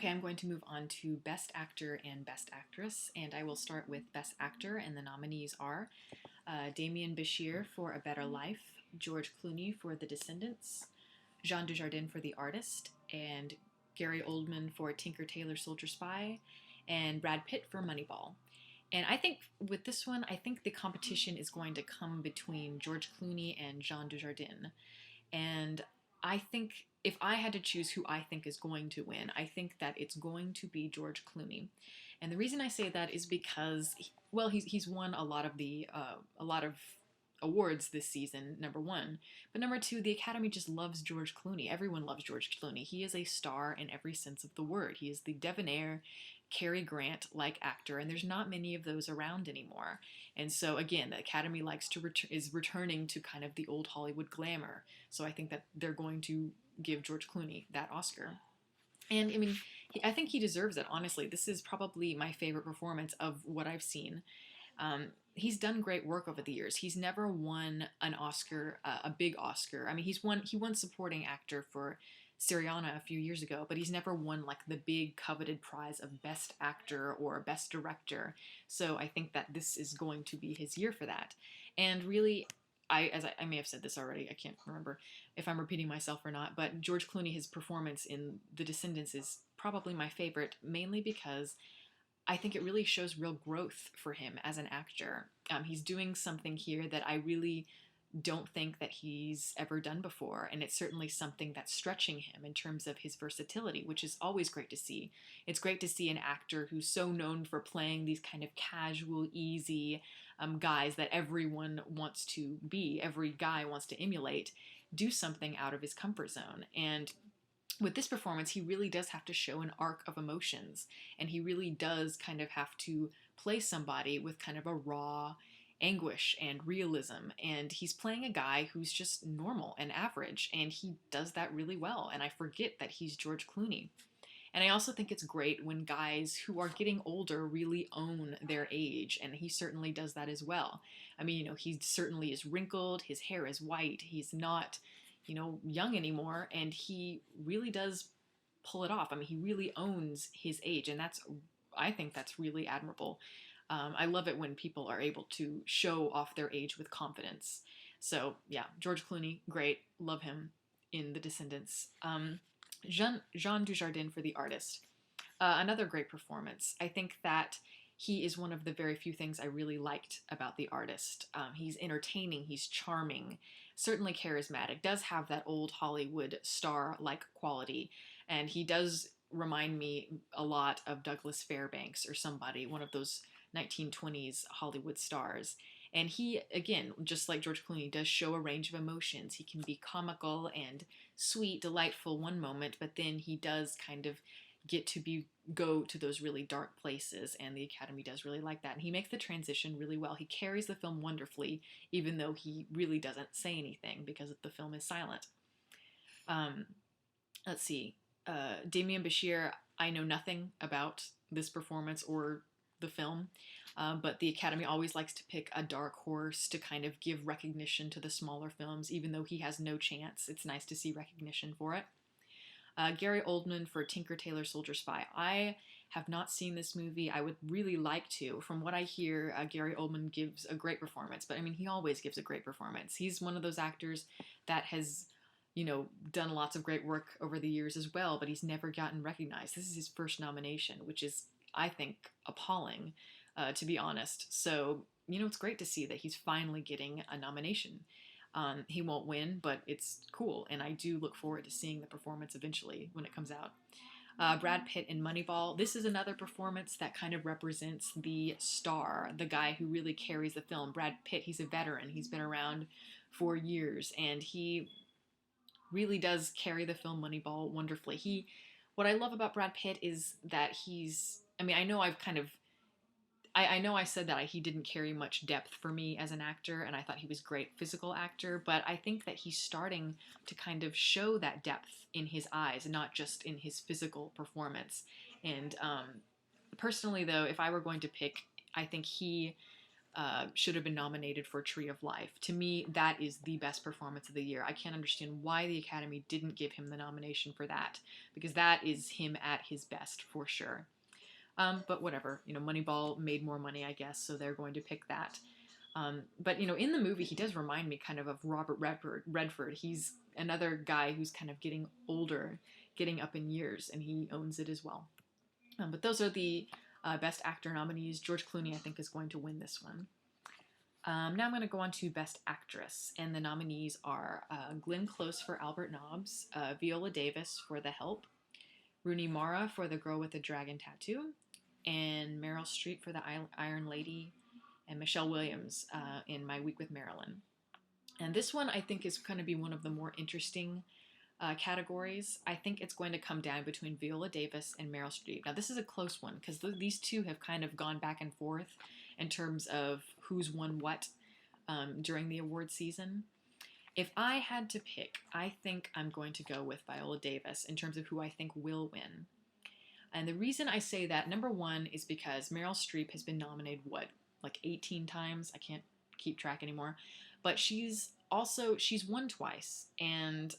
Okay, I'm going to move on to Best Actor and Best Actress, and I will start with Best Actor, and the nominees are Damien Bashir for A Better Life, George Clooney for The Descendants, Jean Dujardin for The Artist, and Gary Oldman for Tinker Tailor Soldier Spy, and Brad Pitt for Moneyball. And I think with this one, I think the competition is going to come between George Clooney and Jean Dujardin. And I think if I had to choose who I think is going to win, I think that it's going to be George Clooney. And the reason I say that is because, well, he's won a lot of awards this season, number one. But number two, the Academy just loves George Clooney. Everyone loves George Clooney. He is a star in every sense of the word. He is the debonair, Cary Grant like actor, and there's not many of those around anymore. And so again, the Academy is returning to kind of the old Hollywood glamour. So I think that they're going to give George Clooney that Oscar. And I mean, I think he deserves it, honestly. This is probably my favorite performance of what I've seen. He's done great work over the years. He's never won an Oscar, a big Oscar. I mean, he won supporting actor for Syriana a few years ago, but he's never won like the big coveted prize of best actor or best director. So I think that this is going to be his year for that. And really, I may have said this already, I can't remember if I'm repeating myself or not, but George Clooney, his performance in The Descendants is probably my favorite, mainly because I think it really shows real growth for him as an actor. He's doing something here that I really don't think that he's ever done before, and it's certainly something that's stretching him in terms of his versatility, which is always great to see. It's great to see an actor who's so known for playing these kind of casual, easy guys that everyone wants to be, every guy wants to emulate, do something out of his comfort zone. And with this performance, he really does have to show an arc of emotions, and he really does kind of have to play somebody with kind of a raw anguish and realism. And he's playing a guy who's just normal and average, and he does that really well. And I forget that he's George Clooney. And I also think it's great when guys who are getting older really own their age, and he certainly does that as well. I mean, he certainly is wrinkled, his hair is white, he's not, young anymore, and he really does pull it off. I mean, he really owns his age, and I think that's really admirable. I love it when people are able to show off their age with confidence. So yeah, George Clooney, great, love him in The Descendants. Jean Dujardin for The Artist. Another great performance. I think that he is one of the very few things I really liked about The Artist. He's entertaining, he's charming, certainly charismatic, does have that old Hollywood star-like quality, and he does remind me a lot of Douglas Fairbanks or somebody, one of those 1920s Hollywood stars. And he, again, just like George Clooney, does show a range of emotions. He can be comical and sweet, delightful one moment, but then he does kind of go to those really dark places, and the Academy does really like that. And he makes the transition really well. He carries the film wonderfully, even though he really doesn't say anything because the film is silent. Let's see. Damien Bashir, I know nothing about this performance or the film, but the Academy always likes to pick a dark horse to kind of give recognition to the smaller films, even though he has no chance. It's nice to see recognition for it. Gary Oldman for Tinker Tailor Soldier Spy. I have not seen this movie. I would really like to. From what I hear, Gary Oldman gives a great performance, but I mean, he always gives a great performance. He's one of those actors that has done lots of great work over the years as well, but he's never gotten recognized. This is his first nomination, which is, I think, appalling, to be honest. So, it's great to see that he's finally getting a nomination. He won't win, but it's cool, and I do look forward to seeing the performance eventually when it comes out. Brad Pitt in Moneyball. This is another performance that kind of represents the star, the guy who really carries the film. Brad Pitt, he's a veteran. He's been around for years, and he really does carry the film Moneyball wonderfully. What I love about Brad Pitt is that I know I know I said that he didn't carry much depth for me as an actor, and I thought he was a great physical actor, but I think that he's starting to kind of show that depth in his eyes, not just in his physical performance. And personally, though, if I were going to pick, I think he should have been nominated for Tree of Life. To me, that is the best performance of the year. I can't understand why the Academy didn't give him the nomination for that, because that is him at his best for sure. But whatever, Moneyball made more money, I guess, so they're going to pick that. But in the movie, he does remind me kind of Robert Redford. He's another guy who's kind of getting older, getting up in years, and he owns it as well. But those are the Best Actor nominees. George Clooney, I think, is going to win this one. Now I'm going to go on to Best Actress, and the nominees are Glenn Close for Albert Nobbs, Viola Davis for The Help, Rooney Mara for The Girl with the Dragon Tattoo, and Meryl Streep for The Iron Lady, and Michelle Williams in My Week with Marilyn. And this one, I think, is going to be one of the more interesting categories. I think it's going to come down between Viola Davis and Meryl Streep. Now, this is a close one because these two have kind of gone back and forth in terms of who's won what during the award season. If I had to pick, I think I'm going to go with Viola Davis in terms of who I think will win. And the reason I say that, number one, is because Meryl Streep has been nominated, like 18 times? I can't keep track anymore. But she's won twice, and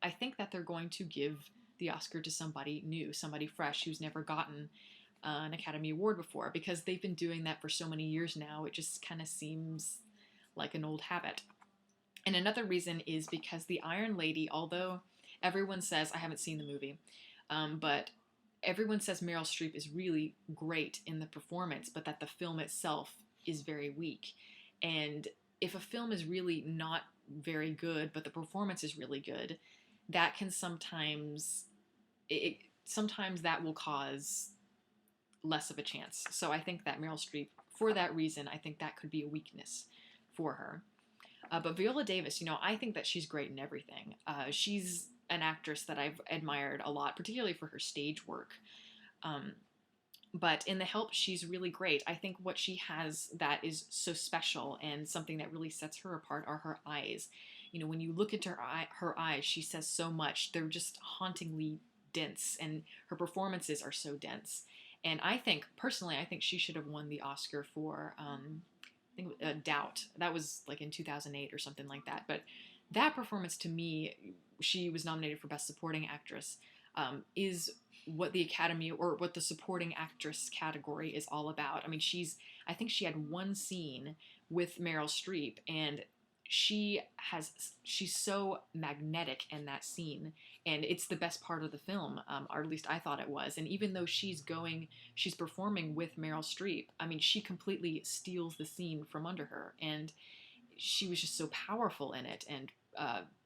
I think that they're going to give the Oscar to somebody new, somebody fresh who's never gotten an Academy Award before, because they've been doing that for so many years now. It just kind of seems like an old habit. And another reason is because The Iron Lady, although everyone says, I haven't seen the movie, but everyone says Meryl Streep is really great in the performance, but that the film itself is very weak. And if a film is really not very good, but the performance is really good, that can sometimes that will cause less of a chance. So I think that Meryl Streep, for that reason, I think that could be a weakness for her. But Viola Davis, I think that she's great in everything. She's an actress that I've admired a lot, particularly for her stage work. But in The Help, she's really great. I think what she has that is so special and something that really sets her apart are her eyes. When you look into her eyes, she says so much. They're just hauntingly dense, and her performances are so dense. And personally, I think she should have won the Oscar for, Doubt. That was like in 2008 or something like that. But that performance, to me, she was nominated for Best Supporting Actress, is what the Academy, or what the Supporting Actress category is all about. I mean, I think she had one scene with Meryl Streep, and she's so magnetic in that scene, and it's the best part of the film, or at least I thought it was. And even though she's performing with Meryl Streep, I mean, she completely steals the scene from under her, and she was just so powerful in it. And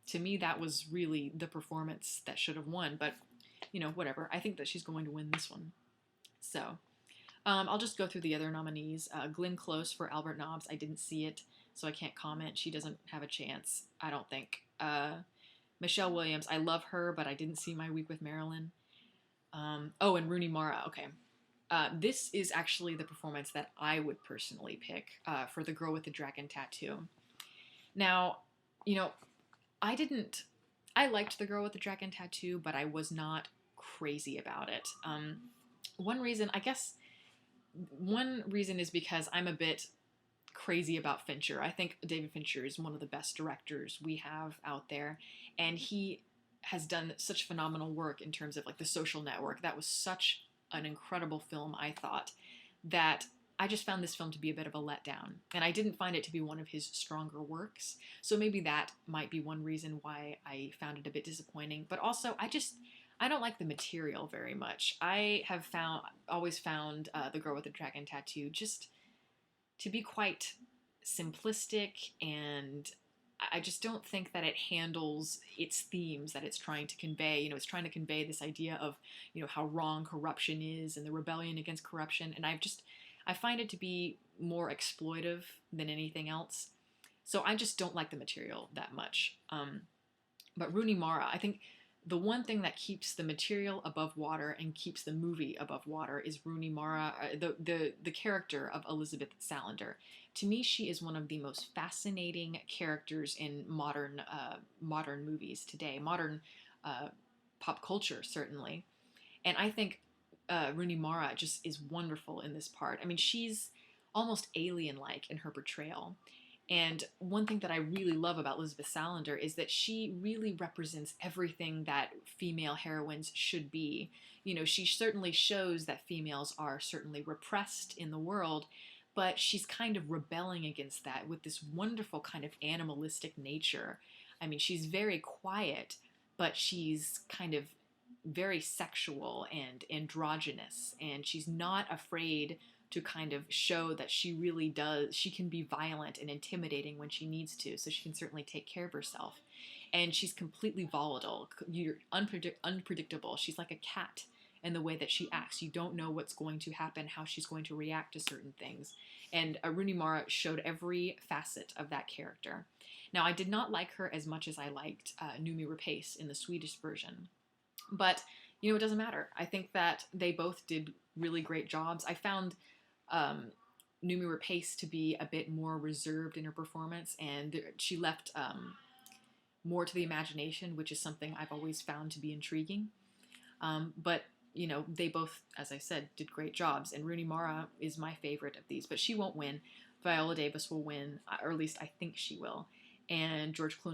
to me, that was really the performance that should have won. But whatever. I think that she's going to win this one. So I'll just go through the other nominees. Glenn Close for Albert Nobbs. I didn't see it, so I can't comment. She doesn't have a chance, I don't think. Michelle Williams. I love her, but I didn't see My Week with Marilyn. And Rooney Mara. Okay. This is actually the performance that I would personally pick for The Girl with the Dragon Tattoo. Now, I liked The Girl with the Dragon Tattoo, but I was not crazy about it. One reason is because I'm a bit crazy about Fincher. I think David Fincher is one of the best directors we have out there, and he has done such phenomenal work in terms of like The Social Network. That was such an incredible film, I thought, that I just found this film to be a bit of a letdown, and I didn't find it to be one of his stronger works. So maybe that might be one reason why I found it a bit disappointing. But also, I don't like the material very much. I have always found The Girl with the Dragon Tattoo just to be quite simplistic, and I just don't think that it handles its themes that it's trying to convey. It's trying to convey this idea of, how wrong corruption is and the rebellion against corruption. And I find it to be more exploitive than anything else. So I just don't like the material that much. But Rooney Mara, I think the one thing that keeps the material above water and keeps the movie above water is Rooney Mara, the character of Elizabeth Salander. To me, she is one of the most fascinating characters in modern movies today, modern pop culture, certainly. And I think Rooney Mara just is wonderful in this part. I mean, she's almost alien-like in her portrayal. And one thing that I really love about Elizabeth Salander is that she really represents everything that female heroines should be. You know, she certainly shows that females are certainly repressed in the world, but she's kind of rebelling against that with this wonderful kind of animalistic nature. I mean, she's very quiet, but she's kind of very sexual and androgynous, and she's not afraid to kind of show that she can be violent and intimidating when she needs to, so she can certainly take care of herself. And she's completely volatile. You're unpredictable. She's like a cat in the way that she acts. You don't know what's going to happen, how she's going to react to certain things. And Rooney Mara showed every facet of that character. Now, I did not like her as much as I liked Noomi Rapace in the Swedish version. But, you know, it doesn't matter. I think that they both did really great jobs. I found Noomi Rapace to be a bit more reserved in her performance, and she left more to the imagination, which is something I've always found to be intriguing. But, you know, they both, as I said, did great jobs, and Rooney Mara is my favorite of these, but she won't win. Viola Davis will win, or at least I think she will, and George Clooney